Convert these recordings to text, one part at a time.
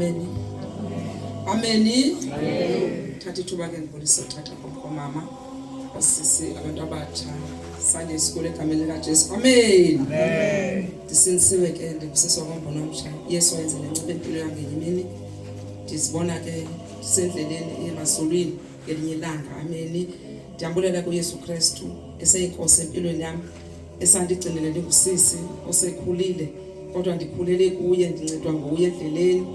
Amen. Amen. Thatha ithuba ke ngibulisa uthatha komama osisi abantu abatsha Sunday school egameni lika Jesu. Amen. Amen. Ndisinisiwe ke ndibusiswa kombono omtsha. Yesu wenze lencebe impilo yami ngenyimini. Ndizibona ke sendleleni emasolweni ngelinye ilanga. Amen. Ndiyambulela kuYesu Kristu eseyinkosi empilweni yami esandigcinele ndingusisi osekhulile kodwa ndikhulele kuye ndincedwa nguye endleleni.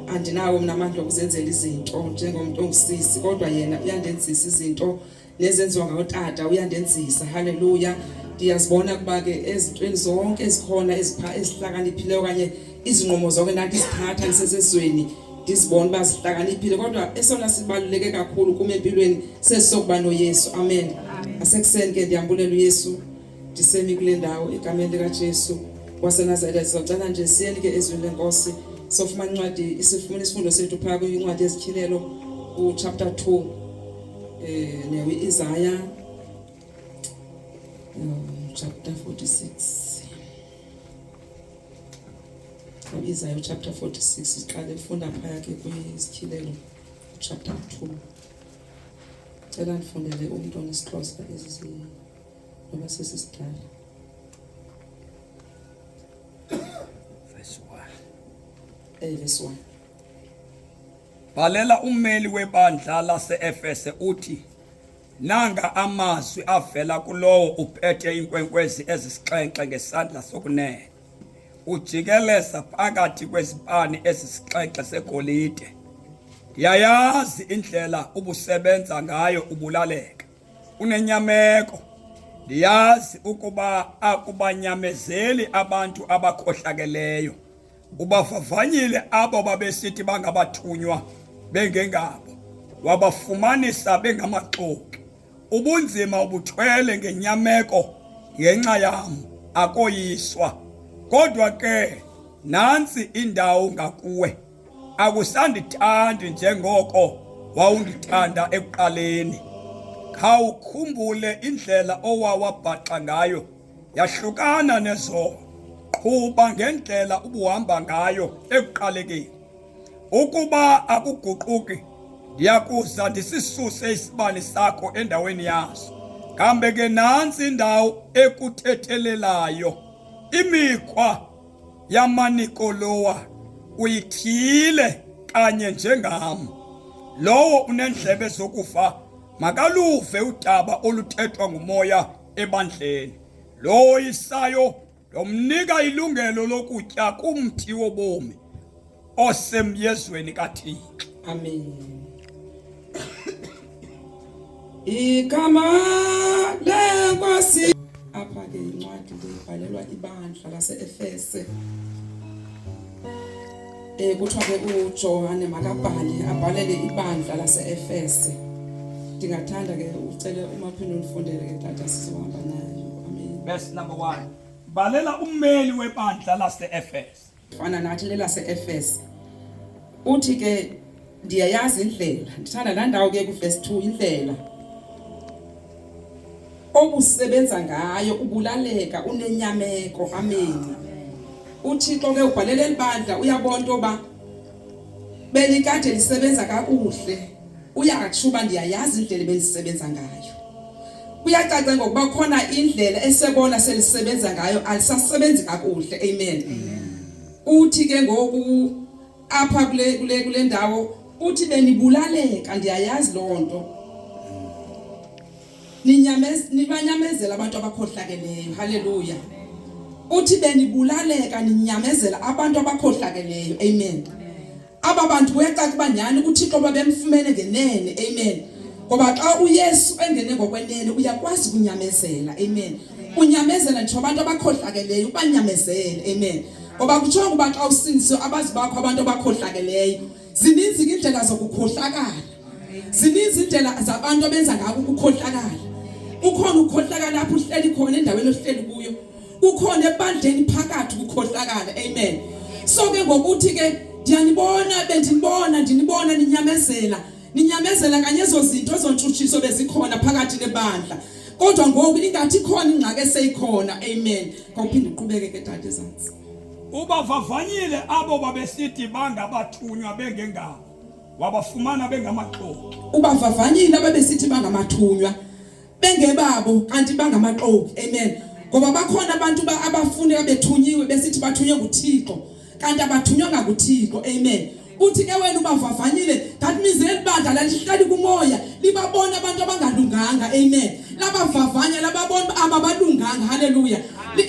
Andinawo mina amandla okuzenzela izinto njengomuntu ongusisi kodwa yena uyandenzisa izinto nezenziwa ngotata uyandenzisa. Haleluya. Ndiyazibona kuba ke ezintweni zonke ezikhona ezihlakaniphile okanye izinqumo zonke nathi siphatha nisesezweni ndizibona bazihlakaniphile kodwa esona sibaluleke kakhulu kuma empilweni sesisokuba noYesu. Amen. Asekuseni ke ndiyambulela uYesu ndisemi kule ndawo egameni lika Jesu waseNazaretha. Sizocela nje siyeni ke ezweni lenkosi sofumana incwadi isifundo sethu phaka kwincwadi yezityhilelo ku chapter 2 newe Isaiah chapter 46. Isaiah chapter 46 siqale ufunda phaya ke kwizityhilelo chapter 2. Cela ndifundele umuntu onesixhosa ezi noba sesisidala. Verse 1. Balela ummeli webandla lase-Efese uthi, nanga amazwi avela kulowo uphethe inkwenkwezi ezisixhenxe ngesandla sokunene, ujikeleza phakathi kwezipani ezisixhenxe segolide. Ndiyayazi indlela ubusebenza ngayo ubulaleka, unenyameko. Ndiyazi ukuba akubanyamezeli abantu abakhohlakeleyo. Ubavavanyile abo babesithi bangabathunywa bengengabo, wabafumanisa bengamaxoki. Ubunzima ubuthwele ngenyameko ngenxa yam, akoyiswa. Kodwa ke nansi indawo ngakuwe, akusandithandi njengoko wawundithanda ekuqaleni. Khawukhumbule indlela owawabhaxa ngayo, yahlukana nezo. Qhuba ngendlela ubuhamba ngayo ekuqalekeni. Ukuba akuguquki, ndiyakuza ndisisuse isibane sakho endaweni yaso. Kambe ke nansi indawo ekuthethelelayo, imikhwa yamanikolowa uyithile kanye njengam. Lowo unendlebe zokufa makaluve udaba oluthethwa ngumoya ebandleni. Lo isayo lomnika ilungelo lokutya kumthi wobomi osemyezweni kaThixo. Amen. Igama lenkosi. Apha ke incwadi lebhalelwa ibandla lase-Efese. Kuthiwa ke uJohane makabhale abhalele ibandla lase-Efese. Ndingathanda ke ucele umaphini undifundele ke tata sizohamba nayo. Amen. Verse number 1. Balela ummeli webandla lase-Efese. Fana nathi lelase-Efese. Uthi ke ndiyayazi indlela. Ndithanda la ndawo ke ku verse 2 indlela obusebenza ngayo ubulaleka unenyameko. Amen. uThixo ke ubhalele ibandla uyabona oba belikade lisebenza kakuhle. Uyakutshuba ndiyayazi indlela belisebenza ngayo. Kuyacaca ngokuba khona indlela esebona selisebenza ngayo alisasebenzi kakuhle. Amen. Uthi ke ngoku apha kule ndawo uthi benibulaleka ndiyayazi lonto. Nibanyamezela abantu abakhohlakeleyo. Haleluya. Uthi benibulaleka ninyamezela abantu abakhohlakeleyo. Amen. Aba bantu kuyacaca banyani uThixo babemfumene ngenene. Amen. Ngoba xa uYesu engene ngokwenene uyakwazi kunyamezela. Amen. Unyamezela nje abantu abakhohlakeleyo ubanyamezele. Amen. Ngoba kutsho ukuba xa usindiswe abazi bakho abantu abakhohlakeleyo zininzi indlela zokukhohlakala. Zininzi indlela zabantu abenza ngako ukukhohlakala. Ukhona ukukhohlakala lapho uhleli khona endaweni ohleli kuyo. Ukhona ebandleni phakathi ukukhohlakala. Amen. So ke ngokuthi ke ndinibona ninyamezela kanye ezo zinto ezontshutshiso bezikhona phakathi nebandla. Kodwa ngoku ingathi khona ingxaki eseyikhona. Amen. Ngawuphinde uqhubeke ke tata ezantsi. ubavavanyile abo babesithi bangabathunywa bengengabo wabafumana bengamaqoqi. Ubavavanyile ababesithi bangamathunywa bengebabo kanti bangamaqoqi. Amen. Ngoba bakhona abantu abafuna bethunyiwe besithi bathunywe nguThixo kanti abathunywa nguThixo. Amen. Uthi ke wena ubavavanyile, that means elibandla lalihlali kumoya libabona abantu abangalunganga. Amen. Labavavanya lababona ababalunganga. Hallelujah.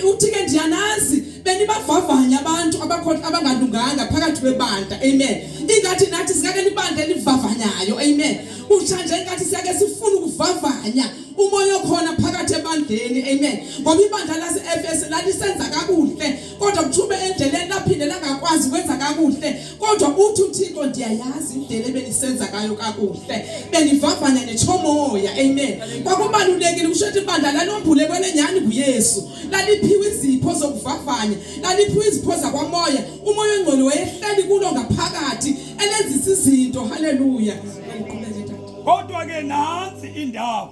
Uthi ke ndiyanazi benibavavanya abantu abangalunganga phakathi kwebandla. Amen. Ingathi nathi sikake libandla elivavanyayo. Amen. Uthanje ingathi siyake sifuna ukuvavanya umoya khona phakathi ebandleni. Amen. Ngoba ibandla lase-Efesu lalisenza kakuhle kodwa kuthume endleleni laphinde langakwazi ukwenza kakuhle, kodwa uthi uThixo ndiyayazi indlela ebenisenza ngayo kakuhle, benivavanya nechomoya. Amen. Kwakubalulekile ukuthi ibandla lalombule kwelenyani kuYesu laliphiwe izipho zokuvavanya, laliphiwe izipho zakwamoya. Umoya ongcwele wayehleli kulo ngaphakathi elenzisa izinto. Hallelujah. Kodwa ke nansi indawo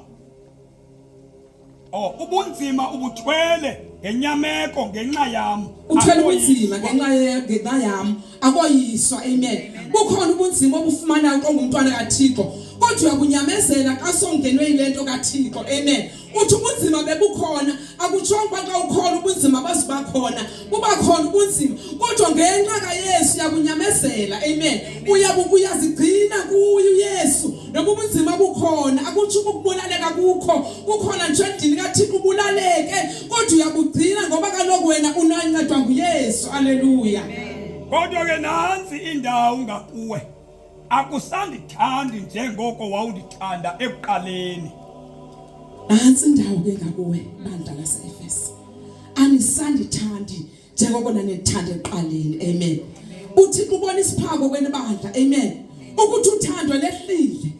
ubunzima ubuthwele ngenyameko ngenxa yami. Uthwele ubunzima ngenxa yami akoyiswa. Amen. Bukhona ubunzima obufumana ongumntwana kaThixo kodwa uyabunyamezela xa songenwe ilento kaThixo. Amen. Uthi ubunzima bebukhona akutshongo xa ukholwa ubunzima bazibakhona bubakhona ubunzima kodwa ngenxa kaYesu yabunyamezela. Amen. Uyazigcina kuye uYesu noma ubunzima bukhona akutsho ukubulaleka kukhona nje endini kaThixo ubulaleke kodwa uyabugcina ngoba kaloku wena unancedwa nguYesu. Hallelujah. Kodwa ke nansi indawo ngakuwe akusandithandi njengoko wawundithanda ekuqaleni. Nansi indawo ke ngakuwe bandla lase-Efesu, anisandithandi njengoko nanithanda ekuqaleni. Amen. UThixo ubona isiphako kwenu bandla. Amen. Ukuthi uthando lehlile,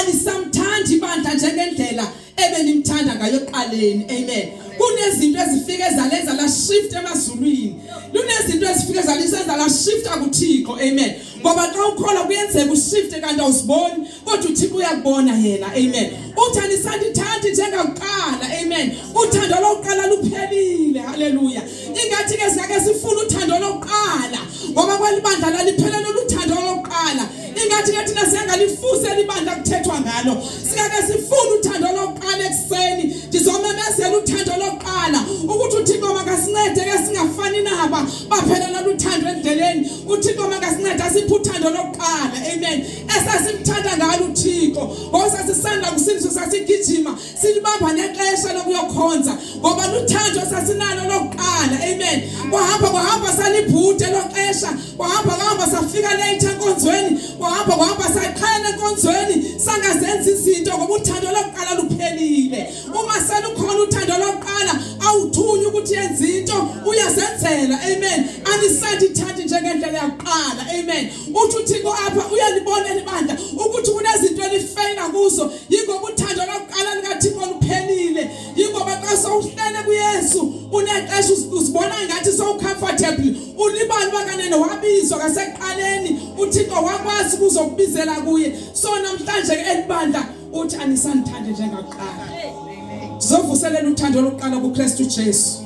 anisamthandi bandla njengendlela ebenimthanda ngayo ekuqaleni. Amen. Kunezinto ezifike zalenza la shift emazulwini, kunezinto ezifike zalisenza la shift kuThixo. Amen. Ngoba xa ukholwa kuyenzeka ushifte kanti awusiboni kodwa uThixo uyakubona yena. Amen. Uthi anisandithandi njengakuqala. Amen. Uthando lokuqala luphelile. Hallelujah. Ingathi ke singake sifuna uthando lokuqala ngoba kwalibandla laliphelele uthando lokuqala. Ingathi ke thina siyangalifuza libandla kuthethwa ngalo, singake sifuna uthando lokuqala ekseni ndizomemezela uthando lokuqala ukuthi uThixo makasincede ke singafani naba baphelela uthando endleleni. uThixo makasincede asiphe uthando lokuqala. Amen. Esasimthanda ngalo uThixo ngoba sasisanda kusindiswa sasigijima silibamba nexesha lokuyokhonza ngoba uthando sasinalo lokuqala. Amen. Kwahamba salibhute loxesha, kwahamba safika late enkonzweni, kwahamba saqhela enkonzweni sangazenza izinto ngoba uthando lokuqala luphelile. Uma selukhona uthando lokuqala awuthunywa ukuthi yenza into, uyazenzela. Amen. Anisandithandi njengendlela yakuqala. Amen. Uthi uThixo apha uyalibona libandla ukuthi kunezinto elifeyila kuzo yingoba uthando lokuqala likaThixo luphelile. Yingoba xa sowuhlele kuYesu unexesha uzibona ngathi sowucomfortable, ulibali bakanene wabizwa kasekuqaleni uThixo wakwazi ukuzokubizela kuye. So namhlanje ke elibandla uthi anisandithande njengakuqala. Sizovuselela uthando lokuqala kuKristu Jesu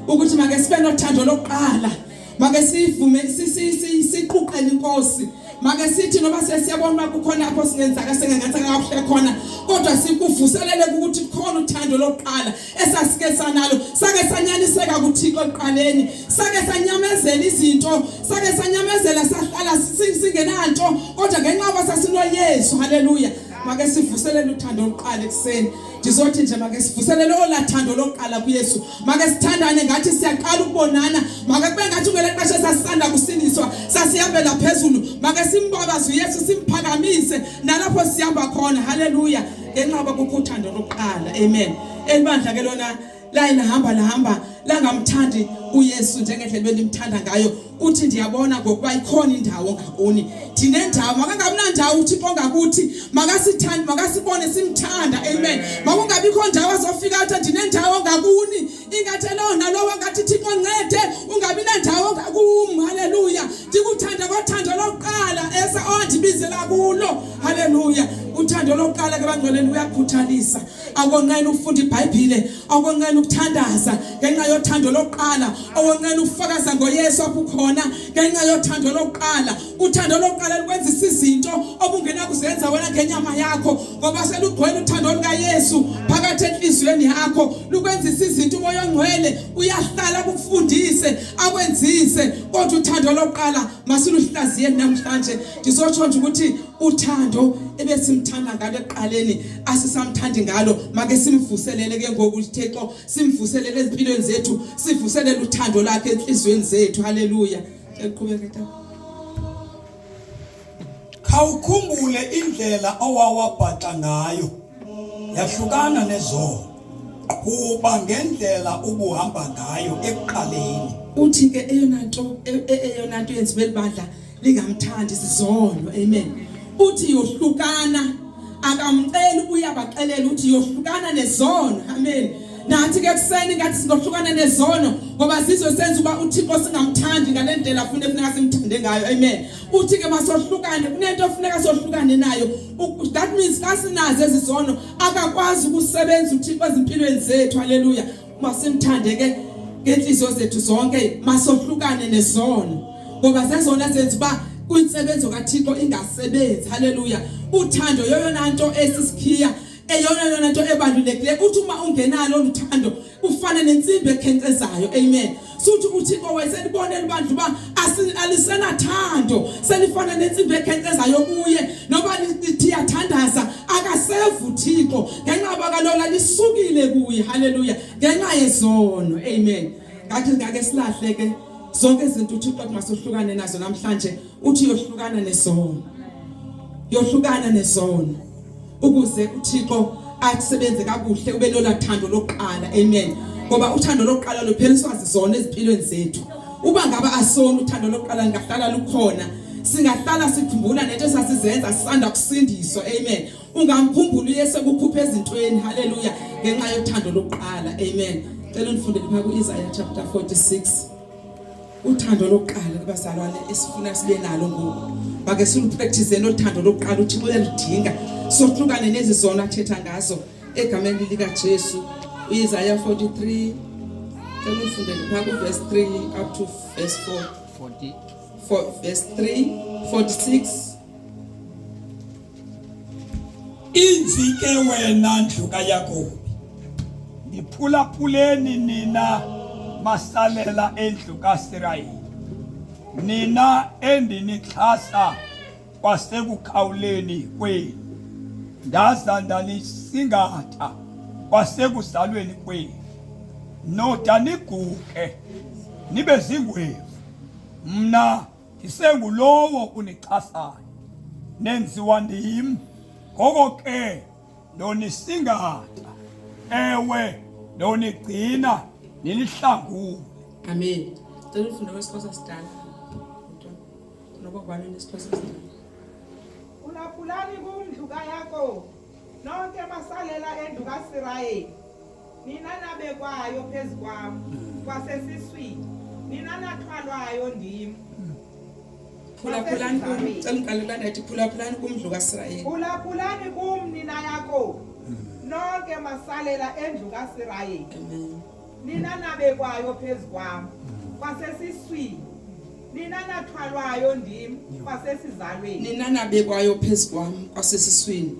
ukuthi make sibe nothando lokuqala, make sivume siquqele inkosi, make sithi noba sesiyabona kukhona apho singenza kasengathi kakuhle khona kodwa sikuvuselele ukuthi khona uthando lokuqala esasike sanalo, sake sanyaniseka kuThixo eqaleni, sake sanyamezela izinto, sake sanyamezela sahlala singenanto kodwa ngenxa sasinoYesu. Hallelujah. Make sivuselele uthando lokuqala ekseni. Ndizothi nje make sivuselele olathando lokuqala kuYesu, make sithandane ngathi siyaqala ukubonana, make kube ngathi ngele xesha sasisanda kusindiswa sasihambela phezulu, make simbabaze uYesu simphakamise nalapho sihamba khona. Hallelujah. Ngenxa kukho uthando lokuqala. Amen. Elibandla ke lona lahamba langamthandi uYesu njengendlela elimthanda ngayo. Uthi ndiyabona ngokuba ikhona indawo ngakuni, ndinendawo, makangabinandawo uThixo ngakuthi, makasithande, makasibone simthanda. Amen. Makungabikho ndawo azofika athi ndinendawo ngakuni, ingathi lona lowo ngathi Thixo ncede ungabi nendawo ngakumi. Hallelujah. Ndikuthanda kwathando lokuqala esa ondibizela kulo. Hallelujah. uthando lokuqala ke bangcweleni uyakhuthalisa akonqeni ukufunda iBhayibhile akonqeni ukuthandaza ngenxa yothando lokuqala akonqeni ukufakaza ngoYesu apho khona ngenxa yothando lokuqala uthando lokuqala lukwenzisa izinto obungena kuzenza wena ngenyama yakho ngoba selugcwele uthando lukaYesu phakathi enhliziyweni yakho lukwenzisa izinto umoya ongcwele uyahlala ukufundise akwenzise kodwa uthando lokuqala masiluhlaziye namhlanje ndizotsho nje ukuthi uthando ebesimthanda ngalo eqaleni asisamthandi ngalo make simvuselele ke ngokuthixo simvuselele ezimpilweni zethu sivuselele uthando lakhe enhliziyweni zethu haleluya eqhubeka khawukhumbule indlela owawabhaxa ngayo yahlukana nezona kuba ngendlela ubuhamba ngayo ekuqaleni uthi ke eyona nto yenziwe libandla lingamthandi sizono amen uthi yohlukana akamcela uyabaxelela uthi yohlukana nezono amen nathi ke kuseni ngathi singohlukana nezono ngoba sizosenza uba uThixo singamthandi ngalendlela funeka simthande ngayo amen uthi ke masohlukane kunento ofuneka sohlukane nayo that means kasinazo ezizono akakwazi ukusebenza uThixo ezimpilweni zethu haleluya masimthande ke ngenhliziyo zethu zonke masohlukane nezono ngoba zezona zenza uba kuyinsebenzo kaThixo ingasebenzi haleluya uthando yoyona nto esisikhiya eyona nto ebalulekile uthi uma ungenalo luthando ufana nensimbi ekhencezayo amen suthi uThixo wayeselibonela abantu ba alisenathando selifana nensimbi ekhencezayo kuye noba lithi yathandaza akasevu uThixo ngenxa bakalola lisukile kuye haleluya ngenxa yezono amen ngathi ngake silahleke zonke izinto uThixo masohlukane nazo namhlanje uthi yohlukana nezono ukuze uThixo asebenze kakuhle ube nolathando lokuqala amen ngoba uthando lokuqala lupheliswa zizona ezimpilweni zethu uba ngaba asona uthando lokuqala ngahlala lukhona singahlala sikhumbula nento sasizenza sisanda kusindiswa amen ungamkhumbula uYesu ukukhupha ezintweni haleluya ngenxa yothando lokuqala amen cela undifundele phaka kuIsaiah chapter 46 uthando lokuqala kubazalwane esifuna sibe nalo ngoku bake silupractice nothando lokuqala uThixo uyalidinga sohlukane nezizona athetha ngazo egameni lika Jesu uIsaiah 43 cela ufundele phaka verse 3 up to verse 4 verse 3 46 inzike wena ndlu kaYakobi niphulaphuleni nina masalela endlu kaIsrayeli nina endinixhasa kwasekukhawuleni kwenu ndaza ndanisingatha kwasekuzalweni kwenu noda niguke nibe zingwevu mna ndisengulowo unixhasayo nenziwa ndim ngoko ke ndonisingatha ewe ndonigcina nilihlangule amen cela ufunda kwesiXhosa sidala noba kubani nesiXhosa sidala Phulaphulani kumndlu kaYakobi nonke masalela endlu kaIsrayeli nina nabekwayo phezukwami kwasesiswini nina nathwalwayo ndim phulaphulani cela ngiqalelana ethi phulaphulani kumndlu kaIsrayeli phulaphulani kum nina Yakobi nonke masalela endlu kaIsrayeli amen nina nabekwayo phezukwami kwasesiswini nina nathwalwayo ndim kwasesizalweni nina nabekwayo phezukwami kwasesiswini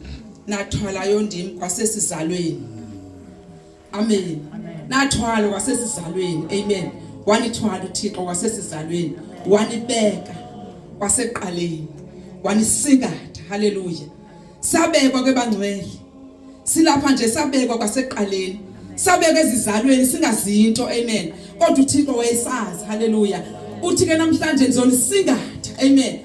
nathwalayo ndim kwasesizalweni amen nathwala kwasesizalweni amen wanithwala uThixo kwasesizalweni wanibeka kwaseqaleni wanisingatha haleluya sabekwa kwebangcwele silapha nje sabekwa kwaseqaleni sabekwa ezizalweni singazinto amen kodwa uThixo wayesazi haleluya uthi ke namhlanje ngizonisingatha amen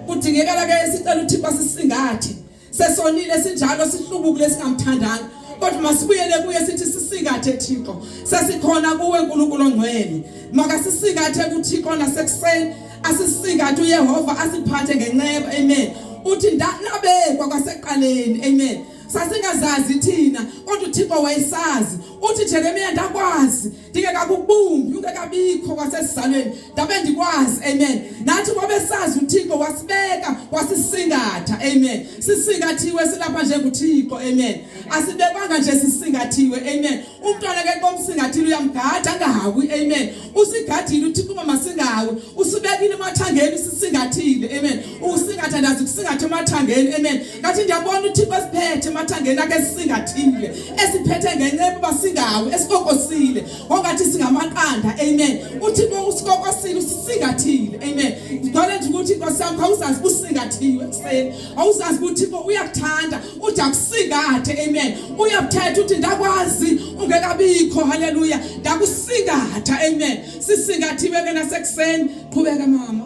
kudingekala ke sicela uThixo asisingathe sesonile sinjalo sihlubukile singamthandanga kodwa masibuyele kuye sithi sisingathe Thixo sesikhona kuwe uNkulunkulu ongcwele maka sisingathe kuThixo nasekuseni asisingathe uYehova asiphathe ngenxeba amen uthi nabekwa kwaseqaleni amen sasingazazi thina kodwa uThixo wayesazi uthi Jeremiya ndakwazi ndingekakubumbi ungekabikho kwasesizalweni ndabe ndikwazi amen nathi kwabesazi uThixo wasibeka wasisingatha amen. Sisingathiwe silapha nje nguThixo, amen. Asibekanga nje sisingathiwe, amen. Umntwana ke komsingathile uyamgada angahawi, amen. Usigadile uThixo mama singawe, usibekile emathangeni sisingathile, amen. Usingatha ndazi kusingatha emathangeni, amen. Ngathi ndiyabona uThixo esiphethe emathangeni ake sisingathile, esiphethe ngenceku basingawe, esikokosile ongathi singamaqanda, amen. Uthixo usikokosile usisingathile, amen. Ngicela nje ukuthi Nkosi yami awuzazi usingathiwe kuseni, awuzazi ukuthi uThixo uyakuthanda uthi akusingathe, amen. Uyabuthetha uthi ndakwazi ungekabikho, haleluya, ndakusingatha, amen. Sisingathiwe ke nasekuseni. Qhubeka mama.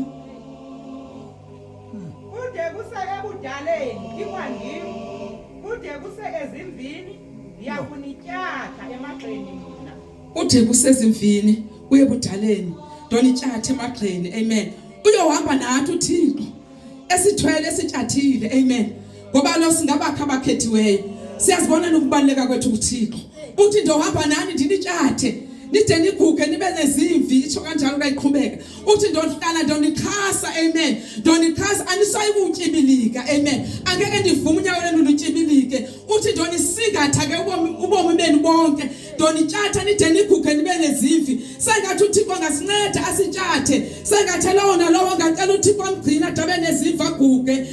Kude kuseke budaleni ikwandimi, kude kuse ezimvini ngiyakunithatha emagxeni mina. Ude kusezimvini uye budaleni donitshathe emagxeni, amen. Uyohamba nathi uThixo esithwele esitshathile, amen. Ngoba lo singabakho abakhethiweyo, siyazibona nokubaleka kwethu kuThixo. Uthi ndohamba nani ndinitshathe nide niguge nibe nezimvi, itsho kanjalo kayiqhubeka. Uthi ndohlala ndonikhasa, amen. Ndonikhasa anisayi kutyibilika, amen. Angeke ndivume unyawo lenu lutyibilike. Uthi ndonisingatha ke ubomi benu bonke, ndonitshatha nide niguge nibe nezimvi. Sengathi uThixo ngasinceda asitshathe, sengathi lowo nalowo ngacela uThixo amgcina dabe nezimvi aguge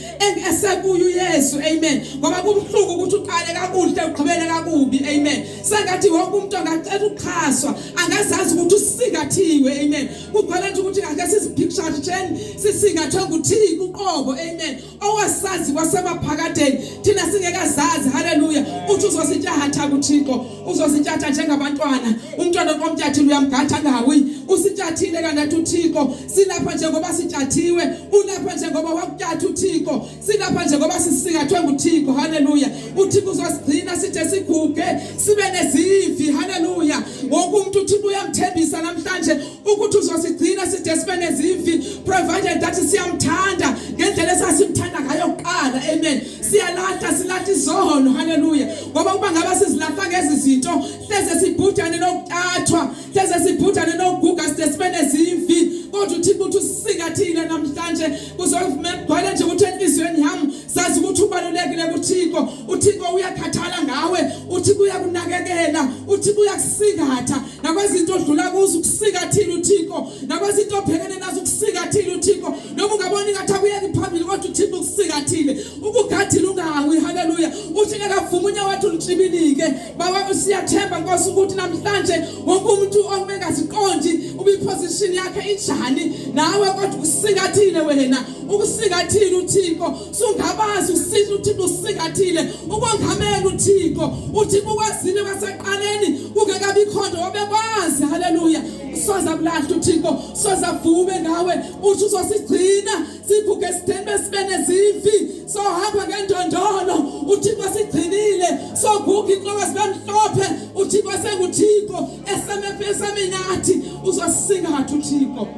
esekuyo uYesu, amen. Ngoba kubuhlungu ukuthi uqale kakuhle uqhubele kakubi, amen. Sengathi wonke umuntu ngacela ukhaswa, angazazi ukuthi usingathiwe, amen. Kuqala nje ukuthi ake sisipicture jeni sisingathwe nguThixo uqobo, amen. Owasazi wasemaphakadeni thina singekazazi, haleluya. Uthi uzositshatha kuThixo, uzositshatha njengabantwana. Umntwana komtyathile uyamgatha ngawi, usitshathile kanti uThixo. Silapha nje ngoba sitshathiwe, ulapha nje ngoba wakutyatha uThixo. Silapha nje ngoba sisingathwe nguThixo, haleluya. uThixo uzosigcina sithe siguge sibe nezimvi, haleluya. Wonke umuntu uThixo uyamthembisa namhlanje ukuthi uzosigcina sithe sibe nezimvi, provided that siyamthanda ngendlela esasimthanda ngayo kuqala, amen. Siyalahla silahla izono, haleluya. Ngoba kuba ngaba sizilahla ngezi zinto hleze sibhudane nokuthathwa, hleze sibhudane nokuguga sithe sibe nezimvi. Kodwa uThixo uthi usingathile namhlanje kuzogcwala nje ukuthi enhlizweni yami sazi ukuthi ubalulekile kuThixo. uThixo uyakhathala ngawe, uThixo uyakunakekela, uThixo uyakusingatha nakwezinto odlula kuzo, ukusingathile uThixo nakwezinto obhekene nazo, ukusingathile uThixo. Noma ungaboni ngathi akuyeki phambili kodwa uThixo ukusingathile, ukugadile ungawi, haleluya. Uthi ngekavuma unyawo wathi lutsibilike. Baba siyathemba Nkosi ukuthi namhlanje wonke umuntu ongaziqondi ubiposition yakhe injani nawe, kodwa usingathile wena, ukusingathile uThixo. Sungabazi usiza uThixo usingathile, ukongamela uThixo. uThixo ukwazile kwaseqaleni ungekabikhondo obekwazi, haleluya. Soza kulahla uThixo, soza vume ngawe, uthi uzosigcina siguge sithembe sibe nezimvi. Sohamba ngendondolo uThixo sigcinile, soguga inhloko sibe mhlophe uThixo senguThixo esemephesamenyathi. Uzosisingatha uThixo,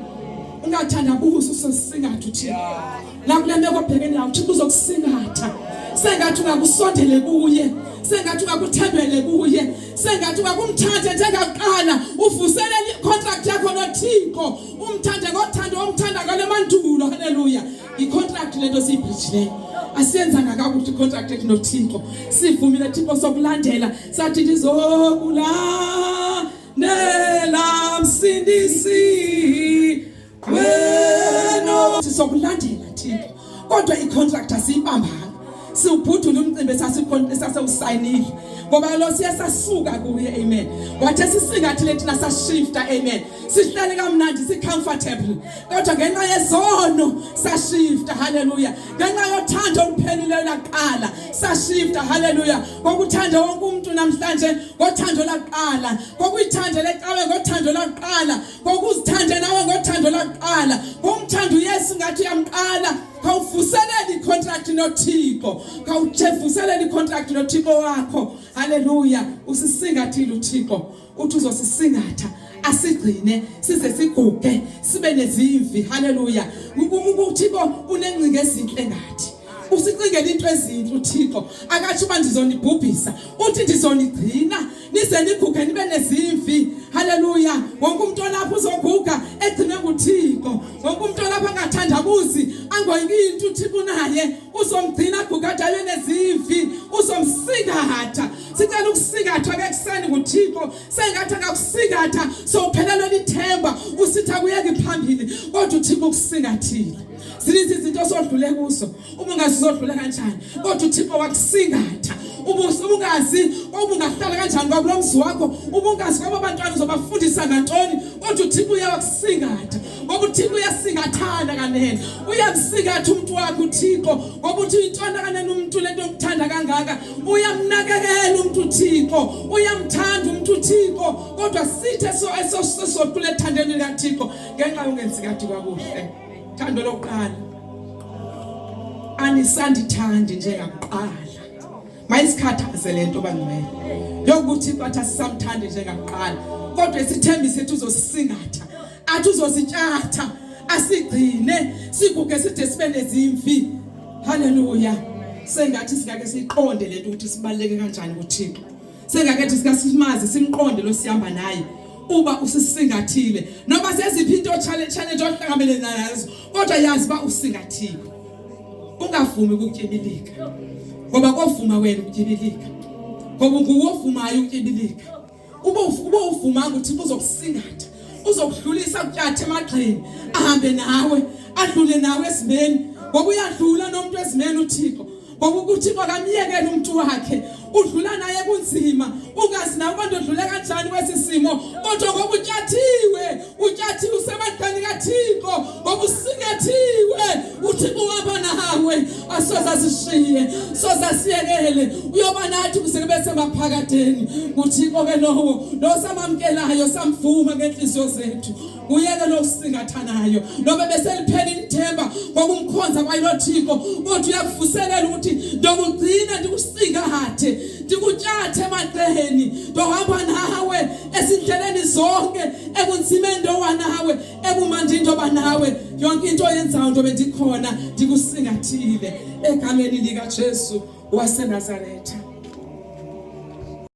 ungathandabuza usosisingatha uThixo. La kule meko obhekene nayo uThixo uzokusingatha. Sengathi ungakusondele kuye, sengathi ungakuthembele kuye, sengathi ungakumthanda njengakuqala. Uvuselele icontract yakho noThixo, umthande ngothando omthanda ngale mandulo, haleluya. Icontract lento siyibridge, asiyenzanga kakuhle icontract ethu noThixo. Sivumile Thixo sokulandela, sathi ndizokulandela msindisi wena, sizokulandela Thixo. Kodwa icontract asiyibambanga, siubhudula umcimbi esasewusayinile ngoba lo siyasasuka kuye, amen. Wathi sisingathile thina sashifta, amen. Sihlale kamnandi si-comfortable, kodwa ngenxa yezono sashifta, haleluya. Ngenxa yothando olupheleleyo laqala sashifta, haleluya. Ngokuthanda wonke umuntu namhlanje ngothando laqala, ngokuyithanda lecawe ngothando laqala, ngokuzithanda nawe ngothando laqala. Ngomthanda uYesu ngathi uyamqala, khawuvuselele icontract noThixo, khawuvuselele icontract noThixo wakho, haleluya. Usisingathile uThixo, uthi uzosisingatha asigcine size siguge sibe nezimvi, haleluya. uThixo unengcinga ezinhle ngathi, usicingela into ezinhle uThixo. Akathi uba ndizonibhubhisa, uthi ndizonigcina nize niguge nibe nezimvi, haleluya. Wonke umuntu olapha uzoguga egcine nguThixo, wonke umuntu olapha angathandabuzi angoyiki into uThixo naye uzomgcina ucela ukusingathwa ke kuseni nguThixo sengathi akakusingatha sowuphelelwe lithemba usithi akuyeke phambili kodwa uThixo ukusingathile zilezi izinto osodlule kuzo uma ungasizodlula kanjani kodwa uThixo wakusingatha ubungazi ubungahlala kanjani kwakulomzi wakho ubungazi kwaba abantwana uzobafundisa ngantoni kodwa uThixo uyakusingatha ngoba uThixo uyasingathana kanene uyamsingatha umuntu wakhe uThixo ngoba uthi intwana kanene umuntu lento okuthanda kangaka uyamnakekela umuntu uThixo uyamthanda umuntu uThixo kodwa sithe sodlule ethandweni likaThixo ngenxa yongenzi kade kwakuhle thando lokuqala anisandithandi njengakuqala mayisikhathaze lento bangcwele yokuthi bathi asisamthandi njengakuqala kodwa isithembiso sethu uzosisingatha athi uzositshatha asigcine siguge side sibe nezimfi haleluya sengathi singake siqonde lento ukuthi sibaleke kanjani kuThixo sengakethi sikasimazi simqonde lo sihamba naye uba usisingathile noma seziphi into challenge ohlangabele nazo kodwa yazi ba usingathile ungavumi ukutyebilika ngoba kovuma wena ukutyebilika ngoba nguwovumayo ukutyebilika uba uvuma ukuthi uzokusingatha uzokudlulisa ukuthatha emagxeni ahambe nawe adlule nawe esimeni ngoba uyadlula nomuntu esimeni uThixo ngoba uThixo akamyekela umuntu wakhe udlula naye kunzima ungazi nawe kodwa udlule kanjani kwesisimo kodwa ngoba utyathiwe usebandleni kaThixo ngoba usingathiwe uThixo waba nawe asoza sishiye soza siyekele uyoba nathi kusebese maphakadeni uThixo ke lowo samamkelayo samvuma ngenhliziyo zethu uyeke lo usingathanayo noba beseliphela ithemba ngoba umkhonza kwayilo Thixo kodwa uyakuvuselela ukuthi ndokugcina ndikusingathe ndikutshathe emaqheni ndohamba nawe esindleleni zonke ekunzimeni ndowa nawe ebumandini ndoba nawe yonke into oyenzayo ndobe ndikhona ndikusingathile egameni lika Jesu waseNazaretha.